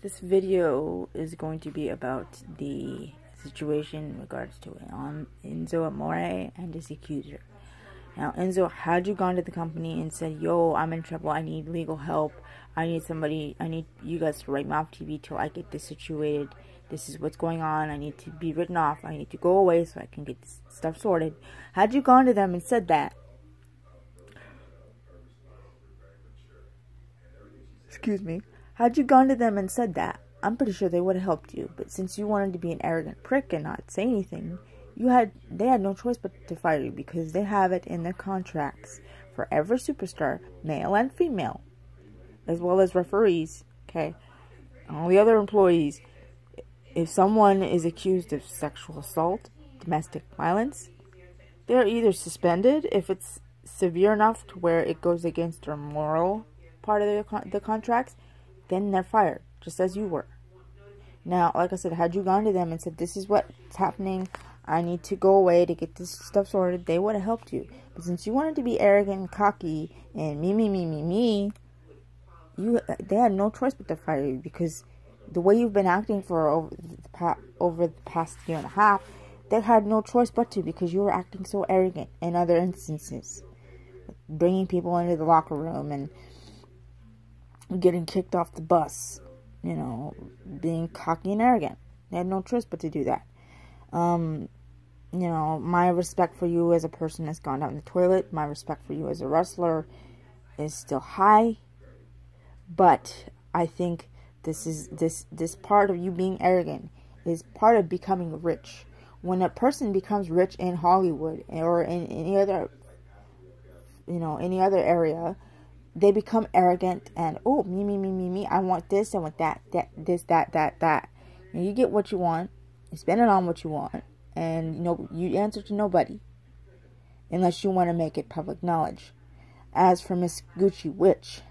This video is going to be about the situation in regards to Enzo Amore and his accuser. Now, Enzo, had you gone to the company and said, yo, I'm in trouble, I need legal help, I need you guys to write me off TV till I get this situated, this is what's going on, I need to be written off, I need to go away so I can get this stuff sorted. Had you gone to them and said that, had you gone to them and said that, I'm pretty sure they would have helped you. But since you wanted to be an arrogant prick and not say anything, they had no choice but to fire you, because they have it in their contracts for every superstar, male and female, as well as referees, okay, all the other employees. If someone is accused of sexual assault, domestic violence, they're either suspended if it's severe enough to where it goes against their moral part of the contracts, then they're fired, just as you were. Now, like I said, had you gone to them and said, this is what's happening, I need to go away to get this stuff sorted, they would have helped you. But since you wanted to be arrogant and cocky and me, they had no choice but to fire you, because the way you've been acting for over the past year and a half, they had no choice but to, because you were acting so arrogant in other instances, bringing people into the locker room and getting kicked off the bus, you know, being cocky and arrogant. They had no choice but to do that. You know, my respect for you as a person has gone down the toilet. My respect for you as a wrestler is still high. But I think this part of you being arrogant is part of becoming rich. When a person becomes rich in Hollywood or in any other, any other area, they become arrogant and, oh, me, I want this, I want that. And you get what you want, you spend it on what you want, and you answer to nobody unless you want to make it public knowledge. As for Miss Gucci Witch,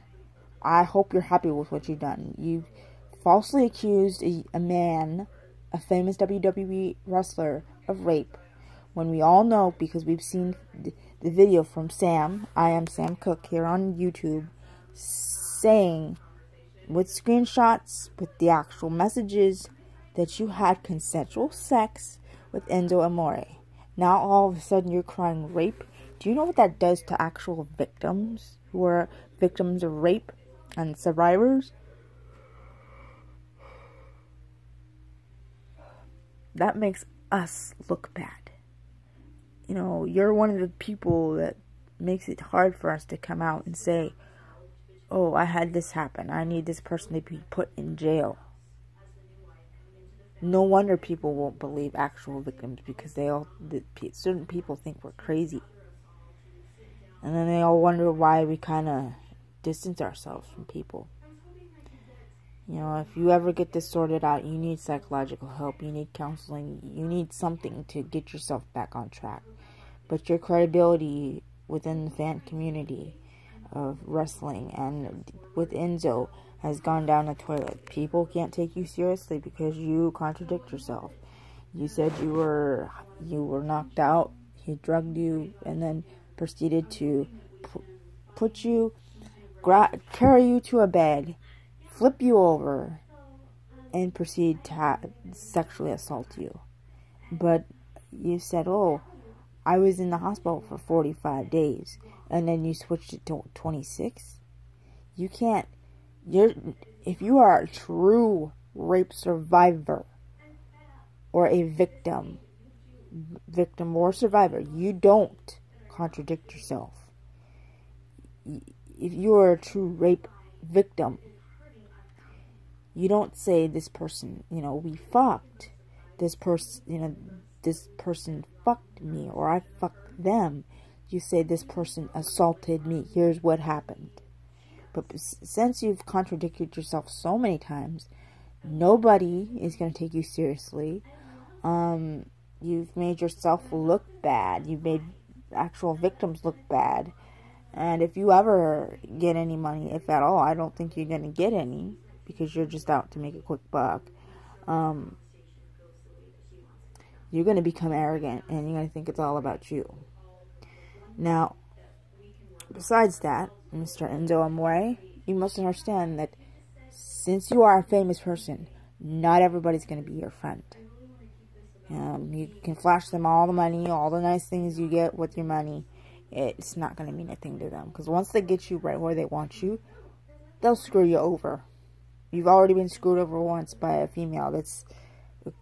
I hope you're happy with what you've done. You falsely accused a man, a famous WWE wrestler, of rape, when we all know, because we've seen the video from Sam, I am Sam Cook, here on YouTube, saying with screenshots, with the actual messages, that you had consensual sex with Enzo Amore. Now all of a sudden you're crying rape. Do you know what that does to actual victims who are victims of rape and survivors? That makes us look bad. You're one of the people that makes it hard for us to come out and say, oh, I had this happen, I need this person to be put in jail. No wonder people won't believe actual victims, because certain people think we're crazy. And then they all wonder why we kind of distance ourselves from people. If you ever get this sorted out, you need psychological help, you need counseling, you need something to get yourself back on track. But your credibility within the fan community of wrestling and with Enzo has gone down the toilet. People can't take you seriously because you contradict yourself. You said you were knocked out, he drugged you, and then proceeded to carry you to a bed, flip you over, and proceed to sexually assault you. But you said, oh, I was in the hospital for 45 days, and then you switched it to 26. You can't. If you are a true rape survivor, or a victim or survivor, you don't contradict yourself. If you are a true rape victim, you don't say, this person, we fucked. This person fucked me, or I fucked them. You say, this person assaulted me, here's what happened. But since you've contradicted yourself so many times, nobody is going to take you seriously. You've made yourself look bad. You've made actual victims look bad. And if you ever get any money, if at all, I don't think you're going to get any, because you're just out to make a quick buck. You're going to become arrogant, and you're going to think it's all about you. Now, besides that, Mr. Enzo Amore, you must understand that since you are a famous person, not everybody's going to be your friend. You can flash them all the money, all the nice things you get with your money. It's not going to mean a thing to them. Because once they get you right where they want you, they'll screw you over. You've already been screwed over once by a female that's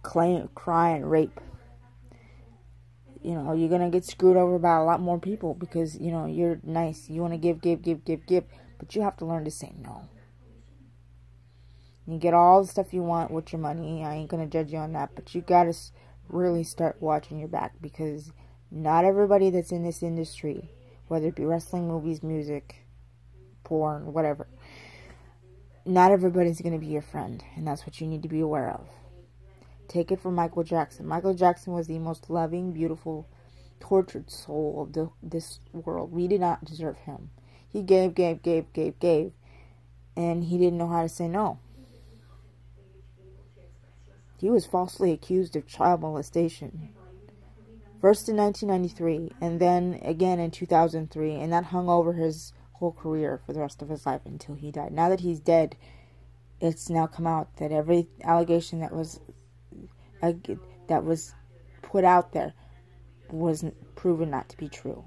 crying rape. You know, you're going to get screwed over by a lot more people because, you know, you're nice. You want to give. But you have to learn to say no. You get all the stuff you want with your money. I ain't going to judge you on that. But you got to really start watching your back, because not everybody that's in this industry, whether it be wrestling, movies, music, porn, whatever, not everybody's going to be your friend. And that's what you need to be aware of. Take it from Michael Jackson. Michael Jackson was the most loving, beautiful, tortured soul of this world. We did not deserve him. He gave. And he didn't know how to say no. He was falsely accused of child molestation. First in 1993, and then again in 2003. And that hung over his whole career for the rest of his life until he died. Now that he's dead, it's now come out that every allegation that was put out there was proven not to be true.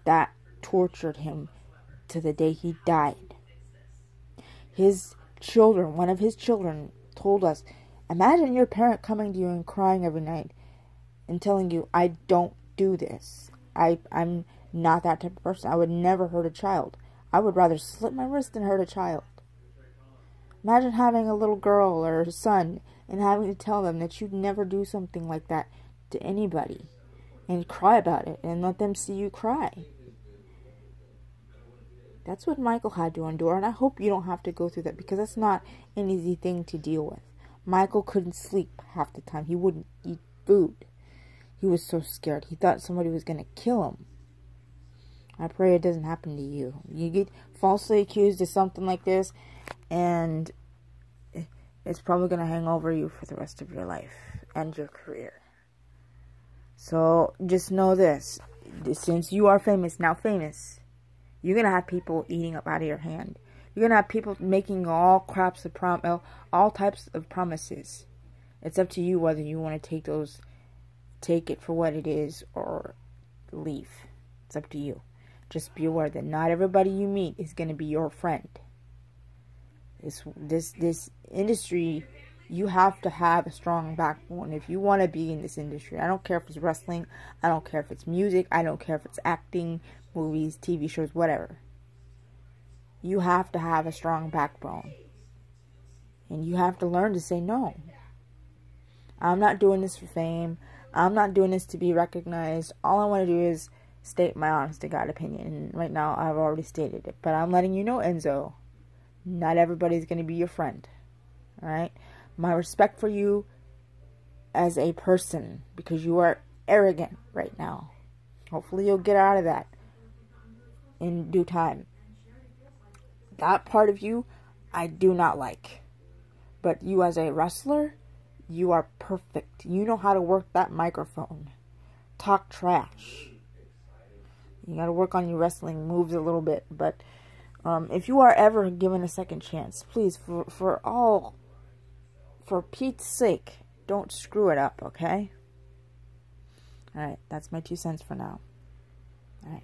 That tortured him to the day he died. His children, one of his children, told us, imagine your parent coming to you and crying every night and telling you, I don't do this. I'm not that type of person. I would never hurt a child. I would rather slit my wrist than hurt a child. Imagine having a little girl or a son and having to tell them that you'd never do something like that to anybody and cry about it and let them see you cry. That's what Michael had to endure, and I hope you don't have to go through that, because that's not an easy thing to deal with. Michael couldn't sleep half the time. He wouldn't eat food. He was so scared. He thought somebody was going to kill him. I pray it doesn't happen to you. You get falsely accused of something like this, and it's probably going to hang over you for the rest of your life and your career. So just know this. Since you are famous, you're going to have people eating up out of your hand. You're going to have people making all types of promises. It's up to you whether you want to take it for what it is, or leave. It's up to you. Just be aware that not everybody you meet is going to be your friend. This industry, you have to have a strong backbone if you want to be in this industry. I don't care if it's wrestling. I don't care if it's music. I don't care if it's acting, movies, TV shows, whatever. You have to have a strong backbone. And you have to learn to say no. I'm not doing this for fame. I'm not doing this to be recognized. All I want to do is state my honest to God opinion. And right now, I've already stated it. But I'm letting you know, Enzo, not everybody's going to be your friend. Alright? My respect for you as a person, because you are arrogant right now. Hopefully you'll get out of that in due time. That part of you, I do not like. But you as a wrestler, you are perfect. You know how to work that microphone. Talk trash. You got to work on your wrestling moves a little bit. But if you are ever given a second chance, please, for Pete's sake, don't screw it up, okay? Alright, that's my 2 cents for now. Alright.